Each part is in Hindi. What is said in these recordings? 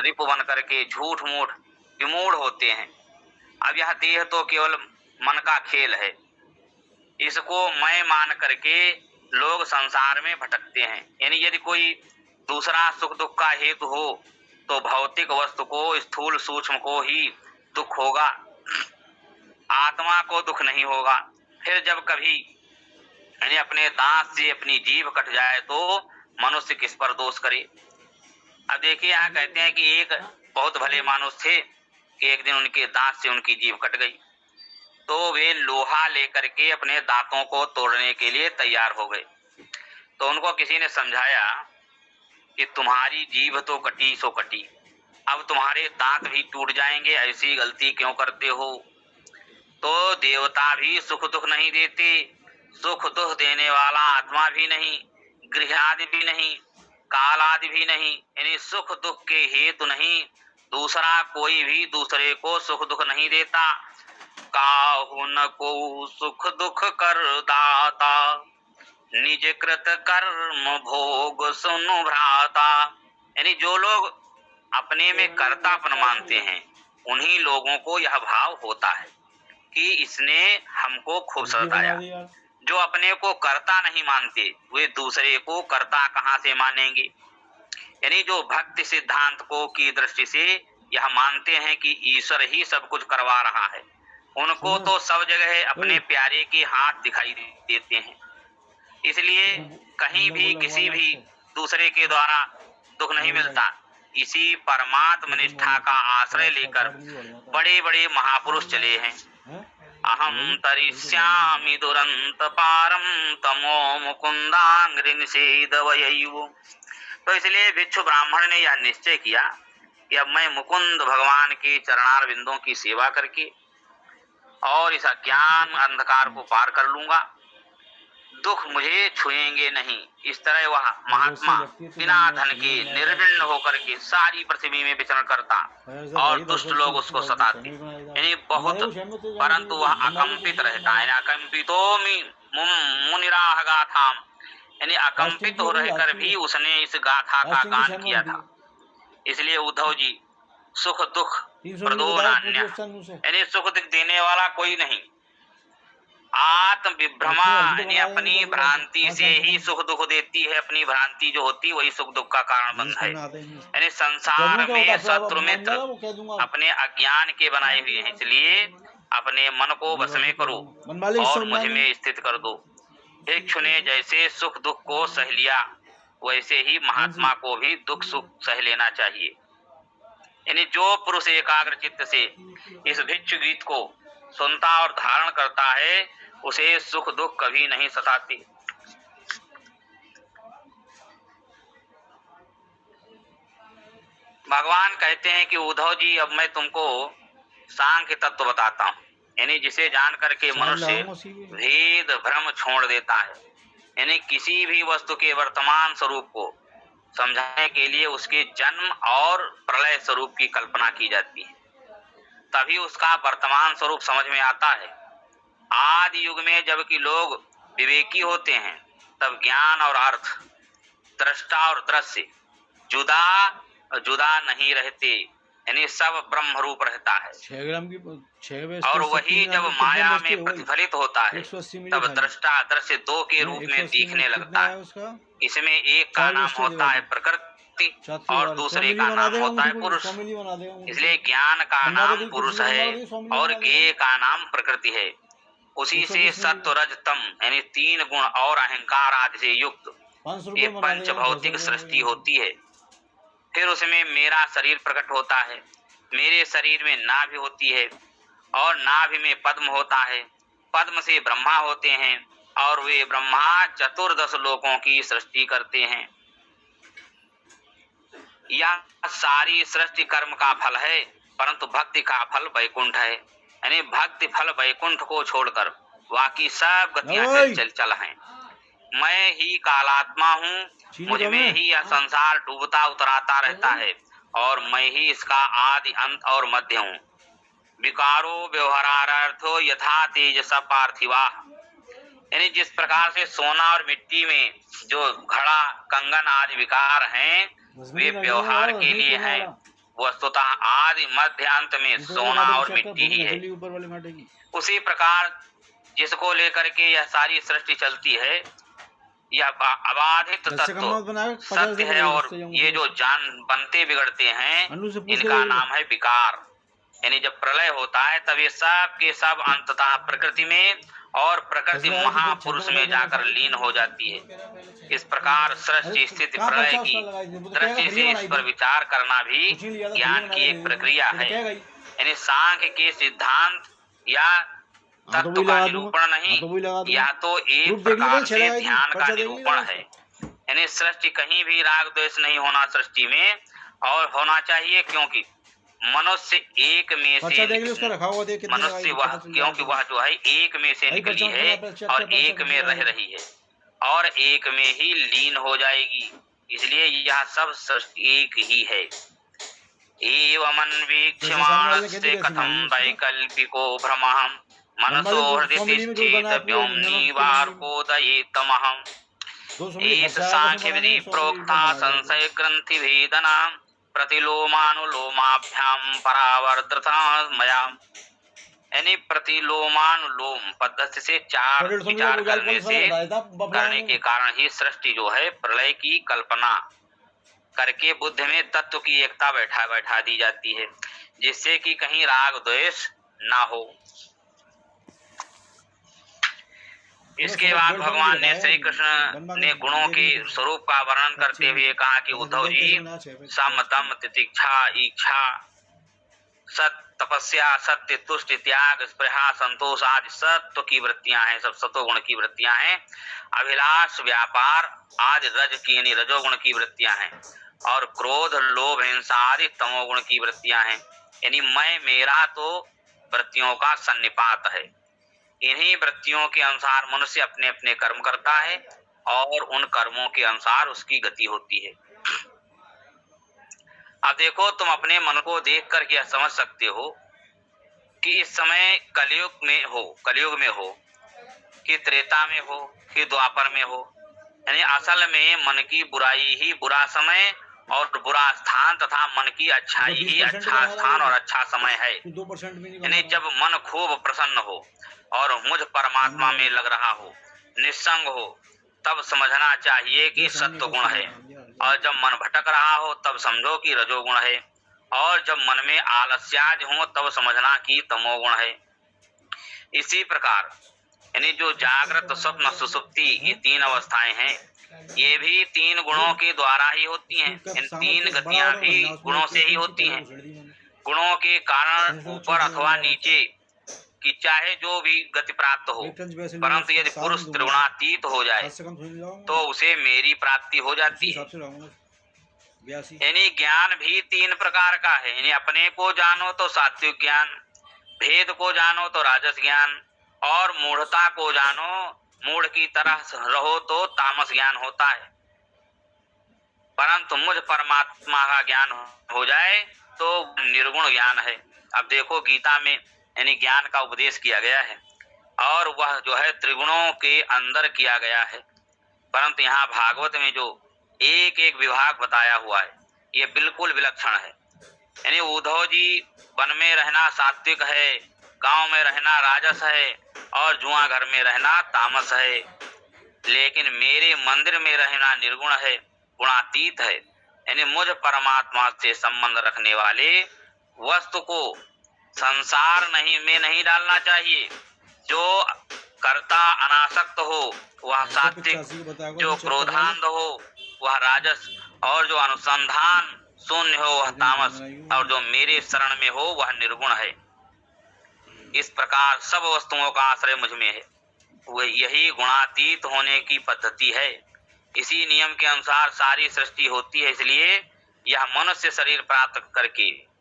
रिप बन करके झूठ मूठ विमूढ़ होते हैं। अब यह देह तो केवल मन का खेल है, इसको मैं मान करके लोग संसार में भटकते हैं। यानी यदि कोई दूसरा सुख दुख का हेतु हो तो भौतिक वस्तु को, स्थूल सूक्ष्म को ही दुख होगा, आत्मा को दुख नहीं होगा। फिर जब कभी यानी अपने दांत से अपनी जीभ कट जाए तो मनुष्य किस पर दोष करे। अब देखिए यहाँ कहते हैं कि एक बहुत भले मानुष थे कि एक दिन उनके दांत से उनकी जीभ कट गई, तो वे लोहा लेकर के अपने दांतों को तोड़ने के लिए तैयार हो गए। तो उनको किसी ने समझाया कि तुम्हारी जीभ तो कटी सो कटी, अब तुम्हारे दांत भी टूट जाएंगे, ऐसी गलती क्यों करते हो। तो देवता भी सुख दुख नहीं देते, सुख दुख देने वाला आत्मा भी नहीं, गृह आदि भी नहीं, काल आदि भी नहीं, यानी सुख दुख के हेतु नहीं, दूसरा कोई भी दूसरे को सुख दुख नहीं देता। काहु न को सुख दुख कर दाता, निज कृत कर्म भोग सुनु भ्राता। यानी जो लोग अपने में कर्तापन मानते हैं उन्हीं लोगों को यह भाव होता है कि इसने हमको खूब सताया। जो अपने को कर्ता नहीं मानते वे दूसरे को कर्ता कहाँ से मानेंगे। यानी जो भक्ति सिद्धांत को की दृष्टि से यह मानते हैं कि ईश्वर ही सब कुछ करवा रहा है, उनको तो सब जगह अपने प्यारे के हाथ दिखाई देते हैं। इसलिए कहीं भी किसी भी दूसरे के द्वारा दुख नहीं मिलता। इसी परमात्म निष्ठा का आश्रय लेकर बड़े बड़े महापुरुष चले हैं। अहम तरिष्यामि दुरंत पारम तमो मुकुंदांग्रिनिषेधवयैव। तो इसलिए भिक्षु ब्राह्मण ने यह निश्चय किया कि अब मैं मुकुंद भगवान के चरणार बिंदों की सेवा करके और इस अज्ञान अंधकार को पार कर लूंगा, दुख मुझे छुएंगे नहीं। इस तरह वह महात्मा बिना धन के निर्विण्ण होकर के सारी पृथ्वी में विचरण करता और दुष्ट लोग उसको सताते, यानी बहुत, परंतु वह अकंपित रहता है। अकंपितो मुनिराह गाथाम, यानी अकंपित हो रहकर भी उसने इस गाथा का गान किया था। इसलिए उद्धव जी सुख दुख प्रदो नान्य, यानी सुख दुख देने वाला कोई नहीं। आत्म विभ्रमा यानी अपनी भ्रांति से ही सुख दुख देती है, अपनी भ्रांति जो होती वही सुख दुख का कारण बनता है। यानी संसार में शत्रु मित्र अपने अज्ञान के बनाए हुए हैं, इसलिए अपने मन को वश में करो और मुझ में स्थित कर दो। भिक्षु ने जैसे सुख दुख को सह लिया वैसे ही महात्मा को भी दुख सुख सह लेना चाहिए। यानी जो पुरुष एकाग्र चित्त से इस भिक्षु गीत को सुनता और धारण करता है उसे सुख दुख कभी नहीं सताते। भगवान कहते हैं कि उद्धव जी अब मैं तुमको सांख्य तत्व बताता हूँ, यानी जिसे जान करके मनुष्य भेद भ्रम छोड़ देता है। यानी किसी भी वस्तु के वर्तमान स्वरूप को समझाने के लिए उसके जन्म और प्रलय स्वरूप की कल्पना की जाती है, तभी उसका वर्तमान स्वरूप समझ में आता है। आदि युग में जबकि लोग विवेकी होते हैं तब ज्ञान और अर्थ, दृष्टा और दृश्य जुदा नहीं रहते, यानी सब ब्रह्म रूप रहता है। 6 ग्राम की और वही जब माया में प्रतिफलित होता है तब दृष्टा दृश्य दो के रूप में दिखने लगता है। इसमें एक का नाम होता है प्रकृति और दूसरे का नाम होता है पुरुष। इसलिए ज्ञान का नाम पुरुष है और ज्ञेय का नाम प्रकृति है। उसी से सत्व रज तम यानी 3 गुण और अहंकार आदि से युक्त ये पंच भौतिक सृष्टि होती है। फिर उसमें मेरा शरीर प्रकट होता है, मेरे शरीर में नाभि होती है और नाभि में पद्म होता है, पद्म से ब्रह्मा होते हैं और वे ब्रह्मा 14 लोकों की सृष्टि करते हैं। यह सारी सृष्टि कर्म का फल है, परंतु भक्ति का फल वैकुंठ है। यानी भक्ति फल वैकुंठ को छोड़कर बाकी सब गतियां चल हैं। मैं ही कालात्मा हूँ, मुझ में ही यह संसार डूबता उतराता रहता है और मैं ही इसका आदि अंत और मध्य हूँ। विकारो व्यवहारार्थो यथा तेज स पार्थिवा, यानी जिस प्रकार से सोना और मिट्टी में जो घड़ा कंगन आदि विकार हैं वे व्यवहार के लिए हैं, वस्तुतः आदि मध्य अंत में सोना और मिट्टी ही है। उसी प्रकार जिसको लेकर के यह सारी सृष्टि चलती है, यह अबाधित तत्व सत्य है, और ये जो जान बनते बिगड़ते हैं इनका नाम है विकार। यानी जब प्रलय होता है तब ये सब के सब अंततः प्रकृति में और प्रकृति महापुरुष में जाकर लीन हो जाती है। इस प्रकार सृष्टि स्थिति प्रलय की दृष्टि से इस पर विचार करना भी ज्ञान की एक प्रक्रिया है। यानी सांख्य के सिद्धांत या तत्व का निरूपण नहीं, या तो एक प्रकार से ध्यान का निरूपण है। यानी सृष्टि कहीं भी राग द्वेष नहीं होना सृष्टि में, और होना चाहिए, क्योंकि मनुष्य एक में से मनुष्य वह, क्योंकि वह जो है एक में से निकली है और एक में रह रही है और एक में ही लीन हो जाएगी, इसलिए यह सब सृष्टि एक ही है। एवमन्वीक्ष्यमाणस्य कथं वैकल्पिको भ्रमः मनसो हृदि तिष्ठेत व्योम्निवार्कोदयेतमः। एष सांख्य विधि प्रोक्ता संशय ग्रंथि भेदना प्रतिलोमानुलोमाभ्याम परावर्तता मया। यानी प्रतिलोमानुलोम पद्धति से चार विचार करने के कारण ही सृष्टि जो है प्रलय की कल्पना करके बुद्धि में तत्व की एकता बैठा दी जाती है, जिससे कि कहीं राग द्वेष ना हो। इसके बाद भगवान ने श्री कृष्ण ने गुणों के स्वरूप का वर्णन करते हुए कहा कि उद्धव जी, सम दम तितिक्षा इच्छा सत तपस्या सत्य तुष्टि त्याग स्पृहा संतोष आदि सत्व की वृत्तियां हैं, सब सतोगुण की वृत्तियां हैं। अभिलाष व्यापार आदि रज की यानी रजोगुण की वृत्तियां हैं, और क्रोध लोभ हिंसा आदि तमोगुण की वृत्तियां हैं। यानी मैं मेरा तो वृत्तियों का सन्निपात है। इन्हीं वृत्तियों के अनुसार मनुष्य अपने अपने कर्म करता है और उन कर्मों के अनुसार उसकी गति होती है। अब देखो, तुम अपने मन को देख कर यह समझ सकते हो कि इस समय कलयुग में हो कि त्रेता में हो कि द्वापर में हो। यानी असल में मन की बुराई ही बुरा समय और बुरा स्थान तथा मन की अच्छाई ही अच्छा स्थान और अच्छा समय है। यानी जब मन खूब प्रसन्न हो और मुझ परमात्मा में लग रहा हो, निस्संग हो, तब समझना चाहिए कि सत्व गुण है, और जब मन भटक रहा हो तब समझो कि रजोगुण है, और जब मन में आलस्याज हो तब समझना कि तमोगुण है। इसी प्रकार यानी जो जागृत स्वप्न सुसुप्ति ये तीन अवस्थाएं हैं, ये भी तीन गुणों के द्वारा ही होती हैं। इन तीन गतियां भी गुणों से ही होती हैं। गुणों के कारण ऊपर अथवा नीचे कि चाहे जो भी गति प्राप्त हो, परंतु यदि पुरुष त्रिगुणातीत हो जाए तो उसे मेरी प्राप्ति हो जाती है। यानी ज्ञान भी तीन प्रकार का है। यानी अपने को जानो तो सात्विक ज्ञान, भेद को जानो तो राजस ज्ञान, और मूढ़ता को जानो, मूढ़ की तरह रहो तो तामस ज्ञान होता है। परंतु मुझ परमात्मा का ज्ञान हो जाए तो निर्गुण ज्ञान है। अब देखो, गीता में यानी ज्ञान का उपदेश किया गया है, और वह जो है त्रिगुणों के अंदर किया गया है। परंतु यहाँ भागवत में जो एक एक विभाग बताया हुआ है, ये बिल्कुल विलक्षण है। यानी उद्धव जी, वन में रहना सात्विक है, गांव में रहना राजस है, और जुआ घर में रहना तामस है, लेकिन मेरे मंदिर में रहना निर्गुण है, गुणातीत है। यानी मुझ परमात्मा से संबंध रखने वाले वस्तु को संसार नहीं डालना चाहिए। जो कर्ता अनासक्त हो वह सात्विक, जो क्रोधांध हो वह राजस, और जो अनुसंधान शून्य हो वह तामस, और जो मेरे शरण में हो वह निर्गुण है। इस प्रकार सब वस्तुओं का आश्रय मुझ में है, वह यही गुणातीत होने की पद्धति है। इसी नियम के अनुसार सारी सृष्टि होती है। इसलिए यह मनुष्य शरीर प्राप्त करके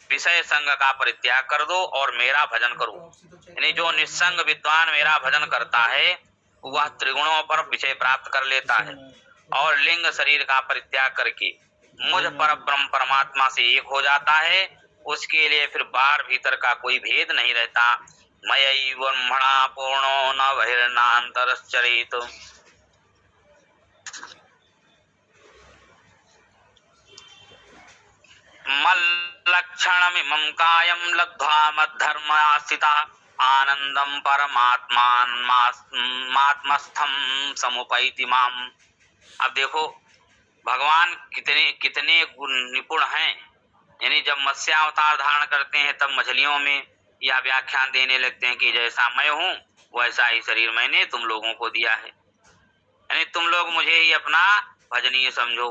विषय संग का परित्याग कर दो और मेरा भजन करो। यानी जो निस्संग विद्वान मेरा भजन करता है वह त्रिगुणों पर विषय प्राप्त कर लेता है, और लिंग शरीर का परित्याग करके मुझ पर ब्रह्म परमात्मा से एक हो जाता है। उसके लिए फिर बाहर भीतर का कोई भेद नहीं रहता। मयैव ब्रह्मणा पूर्णो न बहिर्नान्तरश्चरेत। मल्लक्षणमिमं कायं लब्ध्वा मद्धर्मास्थिता आनंदम परमात्मात्मस्थम समुपैति माम। अब देखो भगवान कितने कितने निपुण हैं। यानी जब मत्स्यावतार धारण करते हैं तब मछलियों में यह व्याख्यान देने लगते हैं कि जैसा मैं हूँ वैसा ही शरीर मैंने तुम लोगों को दिया है, यानी तुम लोग मुझे ही अपना भजनीय समझो।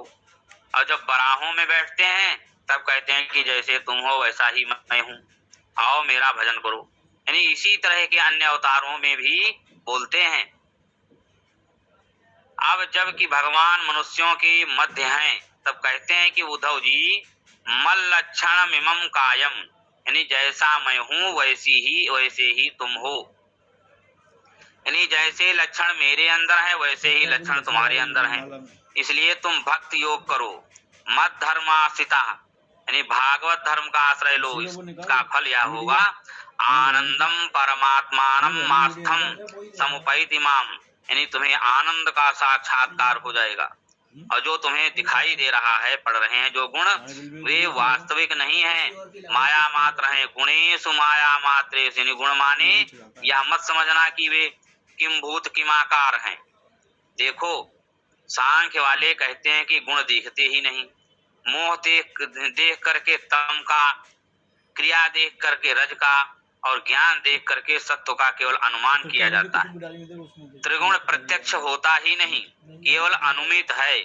और जब बराहों में बैठते हैं तब कहते हैं कि जैसे तुम हो वैसा ही मैं हूँ, आओ मेरा भजन करो। यानी इसी तरह के अन्य अवतारों में भी बोलते हैं। अब जबकि भगवान मनुष्यों के मध्य हैं तब कहते हैं कि उद्धव जी मल्लक्षण मिमम कायम, यानी जैसा मैं हूँ वैसे ही तुम हो, यानी जैसे लक्षण मेरे अंदर है वैसे ही लक्षण तुम्हारे अंदर हैं। इसलिए तुम भक्त योग करो। मत धर्माश्रिता, यानी भागवत धर्म का आश्रय लो। इसका फल यह होगा आनंदम परमात्मानम मास्थम समुपैति माम, यानी तुम्हें आनंद का साक्षात्कार हो जाएगा। और जो तुम्हें दिखाई दे रहा है, पढ़ रहे हैं जो गुण, वे वास्तविक नहीं है, माया मात्र है। गुणेषु माया मात्रेषु, यानी गुण माने यह मत समझना कि वे किम भूत किमाकार हैं। देखो सांख्य वाले कहते हैं कि गुण दिखते ही नहीं, मोह देख करके तम का, क्रिया देख करके रज का, और ज्ञान देख करके सत्व का केवल अनुमान किया जाता है। त्रिगुण प्रत्यक्ष होता ही नहीं, केवल अनुमित है।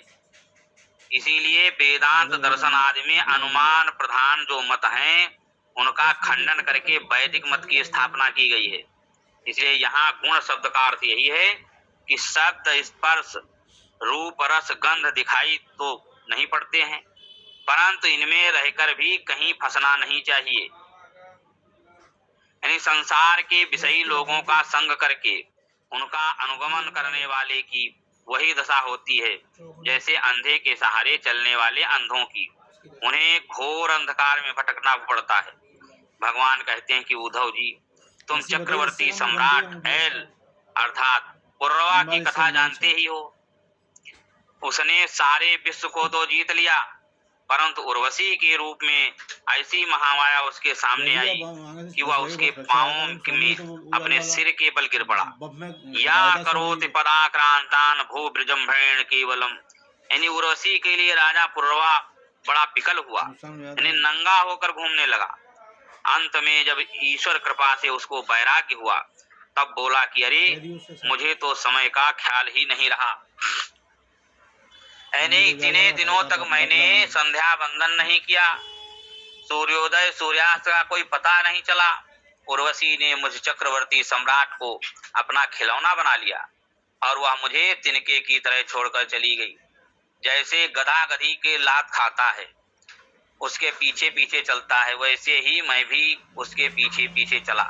इसीलिए वेदांत दर्शन आदि में अनुमान प्रधान जो मत हैं उनका खंडन करके वैदिक मत की स्थापना की गई है। इसलिए यहाँ गुण शब्द का अर्थ यही है कि शब्द स्पर्श रूप रस गंध दिखाई तो नहीं पड़ते हैं, परंतु इनमें रहकर भी कहीं फंसना नहीं चाहिए। यानी संसार के विषयी लोगों का संग करके उनका अनुगमन करने वाले की वही दशा होती है जैसे अंधे के सहारे चलने वाले अंधों की, उन्हें घोर अंधकार में भटकना पड़ता है। भगवान कहते हैं कि उद्धव जी तुम चक्रवर्ती सम्राट एल अर्थात पुरवा की कथा जानते ही हो। उसने सारे विश्व को तो जीत लिया, परंतु उर्वशी के रूप में ऐसी महामाया उसके सामने आई कि वह उसके पांवों में अपने सिर के बल गिर पड़ा। या करोति पदाक्रांतान भू ब्रजम्भेण केवलम, यानी उर्वशी के लिए राजा पुरवा बड़ा विकल हुआ, यानी नंगा होकर घूमने लगा। अंत में जब ईश्वर कृपा से उसको वैराग्य हुआ तब बोला कि अरे मुझे तो समय का ख्याल ही नहीं रहा, यानी इतने दिनों तक मैंने संध्या वंदन नहीं किया, सूर्योदय सूर्यास्त का कोई पता नहीं चला। उर्वशी ने मुझ चक्रवर्ती सम्राट को अपना खिलौना बना लिया और वह मुझे तिनके की तरह छोड़कर चली गई। जैसे गधा गधी के लात खाता है उसके पीछे पीछे चलता है, वैसे ही मैं भी उसके पीछे पीछे चला।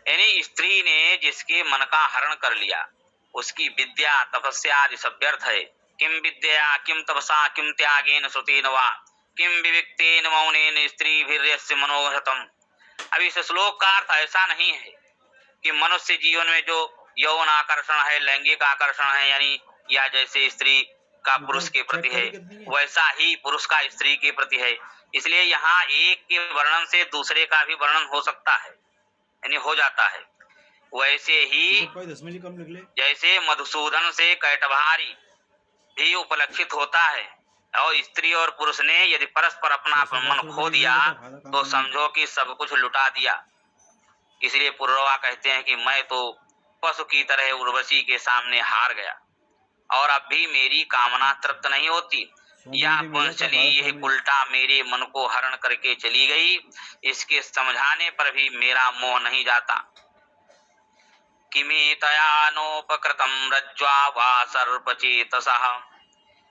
यानी स्त्री ने जिसके मन का हरण कर लिया उसकी विद्या तपस्या आदि सब व्यर्थ है। किम विद्या किम तपसा किम त्यागेन श्रुतेन वा किम विविक्तेन मौनेन स्त्रीभिर्यस्य मनोहतम। अब इस श्लोक का अर्थ ऐसा नहीं है कि मनुष्य जीवन में जो यौन आकर्षण है, लैंगिक आकर्षण है, यानी या जैसे स्त्री का पुरुष के प्रति है वैसा ही पुरुष का स्त्री के प्रति है। इसलिए यहाँ एक के वर्णन से दूसरे का भी वर्णन हो सकता है, यानी हो जाता है। वैसे ही जैसे मधुसूदन से कैटभारी भी उपलक्षित होता है, और स्त्री और पुरुष ने यदि परस्पर अपना मन खो दिया तो समझो कि सब कुछ लुटा दिया। इसलिए पुरवा कहते हैं कि मैं तो पशु की तरह उर्वशी के सामने हार गया और अब भी मेरी कामना तृप्त नहीं होती। यह पुंसली यह उल्टा मेरे मन को हरण करके चली गई, इसके समझाने पर भी मेरा मोह नहीं जाता। किमे तयानोपकृतम रज्ज्वा वा सर्पचेतसः,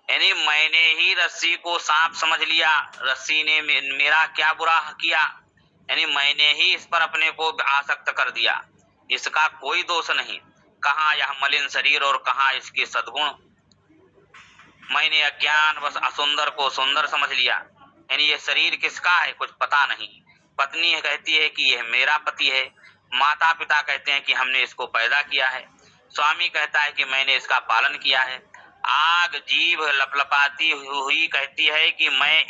यानी मैंने ही रस्सी को सांप समझ लिया, रस्सी ने मेरा क्या बुरा किया, यानी मैंने ही इस पर अपने को आसक्त कर दिया, इसका कोई दोष नहीं। कहाँ यह मलिन शरीर और कहाँ इसके सद्गुण। मैंने अज्ञान बस असुंदर को सुंदर समझ लिया, यानी ये शरीर किसका है कुछ पता नहीं। पत्नी कहती है कि यह मेरा पति है, माता पिता कहते हैं कि हमने इसको पैदा किया है, स्वामी कहता है कि मैंने इसका पालन किया है। आग जीभ लपलपाती हुई कहती है कि मैं